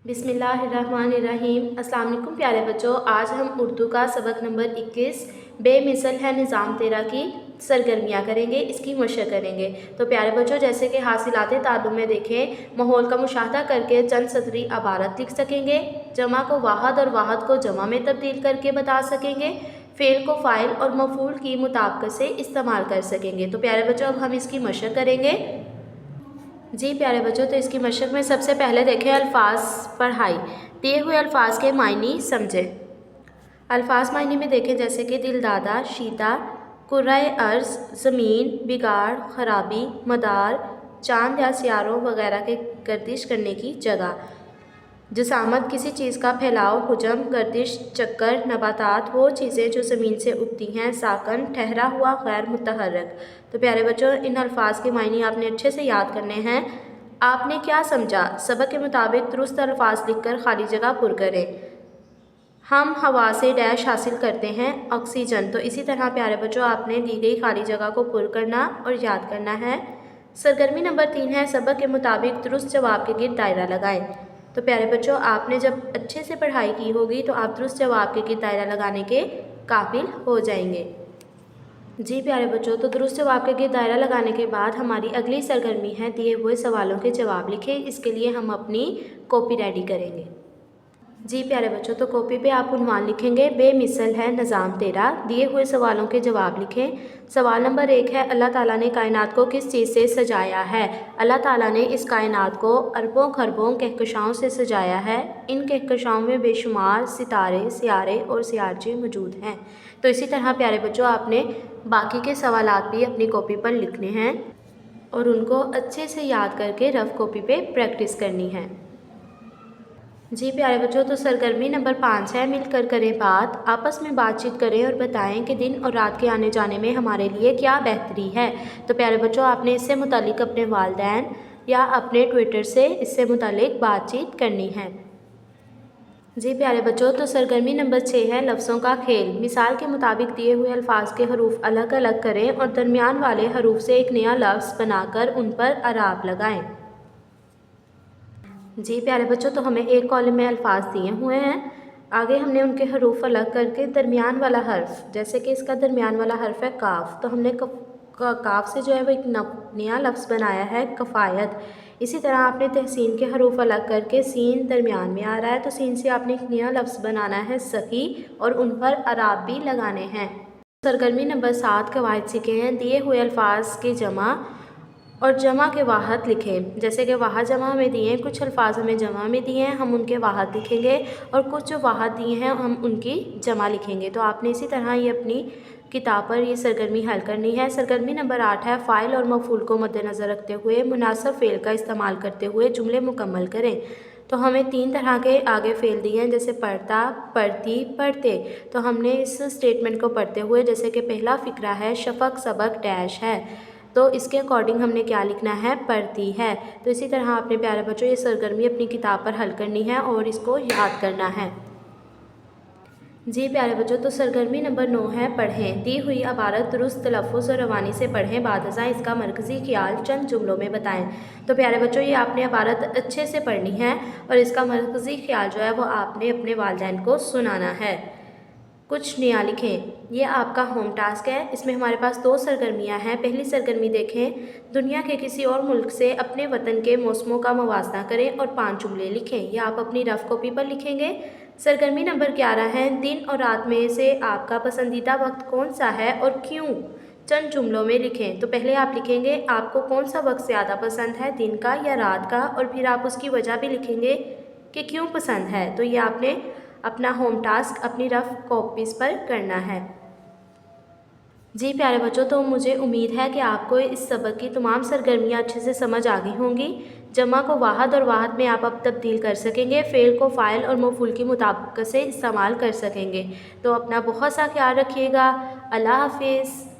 बिस्मिल्लाहिर्रहमानिर्रहीम। अस्सलाम वालेकुम प्यारे बच्चों, आज हम उर्दू का सबक नंबर 21 बेमिसल है निज़ाम तेरा की सरगर्मियाँ करेंगे, इसकी मशक करेंगे। तो प्यारे बच्चों, जैसे कि हासिलात ताल्लुम में देखें, माहौल का मुशाहदा करके चंद सतरी इबारत लिख सकेंगे, जमा को वाहद और वाहद को जमा में तब्दील करके बता सकेंगे, फ़ेल को फ़ाइल और मफ़ूल की मुताबिकत से इस्तेमाल कर सकेंगे। तो प्यारे बच्चों, अब हम इसकी मशक करेंगे। जी प्यारे बच्चों, तो इसकी मशक में सबसे पहले देखें अल्फाज पढ़ाई। दिए हुए अल्फाज के मायने समझें। अल्फाज मायने में देखें जैसे कि दिलदादा, शीता, कुर्राए अर्ज़, ज़मीन, बिगाड़, ख़राबी, मदार, चांद या सियारों वगैरह के गर्दिश करने की जगह। जसामत किसी चीज़ का फैलाव, हुजम, गर्दिश, चक्कर। नबातात वो चीज़ें जो ज़मीन से उगती हैं। साकन ठहरा हुआ, गैर मुतहर्रिक। तो प्यारे बच्चों, इन अल्फाज के मायने आपने अच्छे से याद करने हैं। आपने क्या समझा? सबक के मुताबिक दुरुस्त अल्फाज लिखकर खाली जगह पुर करें। हम हवा से डैश हासिल करते हैं, ऑक्सीजन। तो इसी तरह प्यारे बच्चों, आपने दी गई खाली जगह को पुर करना और याद करना है। सरगर्मी नंबर 3 है सबक के मुताबिक दुरुस्त जवाब के गिर्द दायरा लगाएं। तो प्यारे बच्चों, आपने जब अच्छे से पढ़ाई की होगी तो आप दुरुस्त जवाब के गिर्द दायरा लगाने के काबिल हो जाएंगे। जी प्यारे बच्चों, तो दुरुस्त जवाब के गिर्द दायरा लगाने के बाद हमारी अगली सरगर्मी है दिए हुए सवालों के जवाब लिखें। इसके लिए हम अपनी कॉपी रेडी करेंगे। जी प्यारे बच्चों, तो कॉपी पे आप उन्वान लिखेंगे बेमिसल है निज़ाम तेरा। दिए हुए सवालों के जवाब लिखें। सवाल नंबर 1 है अल्लाह ताला ने कायनात को किस चीज़ से सजाया है? अल्लाह ताला ने इस कायनात को अरबों खरबों कहकशाओं से सजाया है। इन कहकशाओं में बेशुमार सितारे, सियारे और सियारचे मौजूद हैं। तो इसी तरह प्यारे बच्चों, आपने बाकी के सवालात भी अपनी कॉपी पर लिखने हैं और उनको अच्छे से याद करके रफ कॉपी पे प्रैक्टिस करनी है। जी प्यारे बच्चों, तो सरगर्मी नंबर 5 है मिलकर करें बात। आपस में बातचीत करें और बताएं कि दिन और रात के आने जाने में हमारे लिए क्या बेहतरी है। तो प्यारे बच्चों, आपने इससे मुतालिक अपने वालिदैन या अपने ट्विटर से इससे मुतालिक बातचीत करनी है। जी प्यारे बच्चों, तो सरगर्मी नंबर 6 है लफ्ज़ों का खेल। मिसाल के मुताबिक दिए हुए अल्फाज के हरूफ अलग अलग करें और दरमियान वाले हरूफ से एक नया लफ्ज़ बनाकर उन पर अराब लगाएं। जी प्यारे बच्चों, तो हमें एक कॉलम में अल्फाज दिए हुए हैं। आगे हमने उनके हरूफ अलग करके दरमियान वाला हर्फ, जैसे कि इसका दरमियान वाला हर्फ है काफ, तो हमने काफ से जो है वो एक नया लफ्ज़ बनाया है कफ़ायत। इसी तरह आपने तहसीन के हरूफ अलग करके सीन दरमियान में आ रहा है, तो सीन से आपने एक नया लफ्ज़ बनाना है सकी और उन पर अराब भी लगाने हैं। सरगर्मी नंबर 7 कवायद सीखे हैं। दिए हुए अल्फाज के जमा और जमा के वाहद लिखें। जैसे कि वाहद जमा हमें दिए हैं, कुछ अल्फाज हमें जमा में दिए हैं, हम उनके वाहद लिखेंगे और कुछ जो वाहद दिए हैं हम उनकी जमा लिखेंगे। तो आपने इसी तरह ये अपनी किताब पर ये सरगर्मी हल करनी है। सरगर्मी नंबर 8 है फ़ाइल और मफ़ूल को मद्देनज़र रखते हुए मुनासिब फ़ेल का इस्तेमाल करते हुए जुमले मुकम्मल करें। तो हमें 3 तरह के आगे फ़ेल दिए हैं, जैसे पढ़ता, पढ़ती, पढ़ते। तो हमने इस स्टेटमेंट को पढ़ते हुए, जैसे कि पहला फ़िक्रा है शफ़क़ सबक डैश है, तो इसके अकॉर्डिंग हमने क्या लिखना है? पढ़ती है। तो इसी तरह आपने प्यारे बच्चों ये सरगर्मी अपनी किताब पर हल करनी है और इसको याद करना है। जी प्यारे बच्चों, तो सरगर्मी नंबर 9 है पढ़ें। दी हुई इबारत दुरुस्त तलफ़्फ़ुज़ और रवानी से पढ़ें, बादज़ां इसका मरकज़ी ख़्याल चंद जुमलों में बताएं। तो प्यारे बच्चों, ये आपने इबारत अच्छे से पढ़नी है और इसका मरकज़ी ख़्याल जो है वो आपने अपने वालिदैन को सुनाना है। कुछ नया लिखें। ये आपका होम टास्क है। इसमें हमारे पास 2 सरगर्मियाँ हैं। पहली सरगर्मी देखें, दुनिया के किसी और मुल्क से अपने वतन के मौसमों का मुवाज़ना करें और 5 जुमले लिखें। ये आप अपनी रफ़ कॉपी पर लिखेंगे। सरगर्मी नंबर 11 है दिन और रात में से आपका पसंदीदा वक्त कौन सा है और क्यों? चंद जुमलों में लिखें। तो पहले आप लिखेंगे आपको कौन सा वक्त ज़्यादा पसंद है, दिन का या रात का, और फिर आप उसकी वजह भी लिखेंगे कि क्यों पसंद है। तो ये आपने अपना होम टास्क अपनी रफ़ कॉपीज़ पर करना है। जी प्यारे बच्चों, तो मुझे उम्मीद है कि आपको इस सबक की तमाम सरगर्मियाँ अच्छे से समझ आ गई होंगी। जमा को वाहद और वाहद में आप अब तब्दील कर सकेंगे, फ़ेल को फ़ाइल और मफ़ूल की मुताबिकत से इस्तेमाल कर सकेंगे। तो अपना बहुत सा ख्याल रखिएगा। अल्लाह हाफ़िज़।